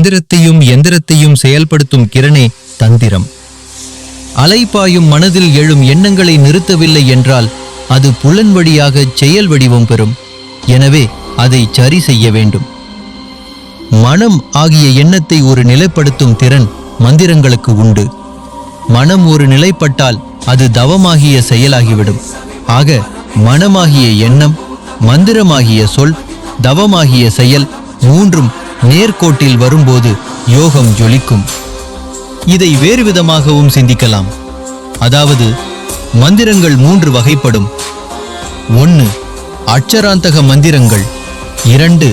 மந்திரத்தையும் எந்திரத்தையும் செயல்படுத்தும் திறனே தந்திரம். அலைபாயும் மனதில் எழும் எண்ணங்களை நிறுத்தவில்லை என்றால் அது புலன் வழியாக செயல் வடிவம் பெறும். எனவே அதை சரி செய்ய வேண்டும். மனம் ஆகிய எண்ணத்தை ஒரு நிலைப்படுத்தும் திறன் மந்திரங்களுக்கு உண்டு. மனம் ஒரு நிலைப்பட்டால் அது தவமாகிய செயலாகிவிடும். ஆக மனமாகிய எண்ணம், மந்திரமாகிய சொல், தவமாகிய செயல் மூன்றும் நேர்கோட்டில் வரும்போது யோகம் ஜொலிக்கும். இதை வேறு விதமாகவும் சிந்திக்கலாம். அதாவது மந்திரங்கள் 3 வகைப்படும். 1. அட்சராந்தக மந்திரங்கள். 2.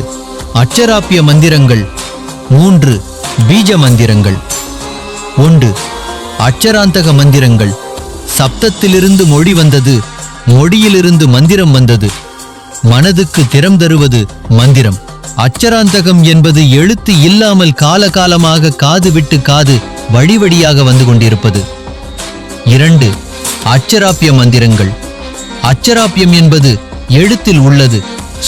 அட்சராப்பிய மந்திரங்கள். 3. பீஜ மந்திரங்கள். 1. அட்சராந்தக மந்திரங்கள். சப்தத்திலிருந்து மொழி வந்தது, மொழியிலிருந்து மந்திரம் வந்தது. மனதுக்கு திறம் தருவது மந்திரம். அட்சராந்தகம் என்பது எழுத்து இல்லாமல் காலகாலமாக காது விட்டு காது வழி வழியாக வந்து கொண்டிருப்பது. 2. அட்சராப்பிய மந்திரங்கள். அட்சராப்பியம் என்பது எழுத்தில் உள்ளது.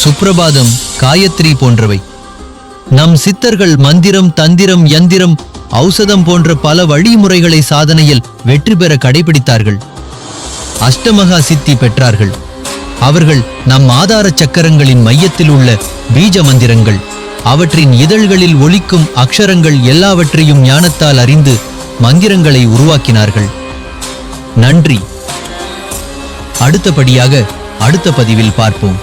சுப்ரபாதம், காயத்ரி போன்றவை. நம் சித்தர்கள் மந்திரம், தந்திரம், யந்திரம், ஔஷதம் போன்ற பல வழிமுறைகளை சாதனையில் வெற்றி பெற கடைபிடித்தார்கள். அஷ்டமகா சித்தி பெற்றார்கள். அவர்கள் நம் ஆதார சக்கரங்களின் மையத்தில் உள்ள பீஜ மந்திரங்கள், அவற்றின் இதழ்களில் ஒலிக்கும் அக்ஷரங்கள் எல்லாவற்றையும் ஞானத்தால் அறிந்து மந்திரங்களை உருவாக்கினார்கள். நன்றி. அடுத்தபடியாக அடுத்த பதிவில் பார்ப்போம்.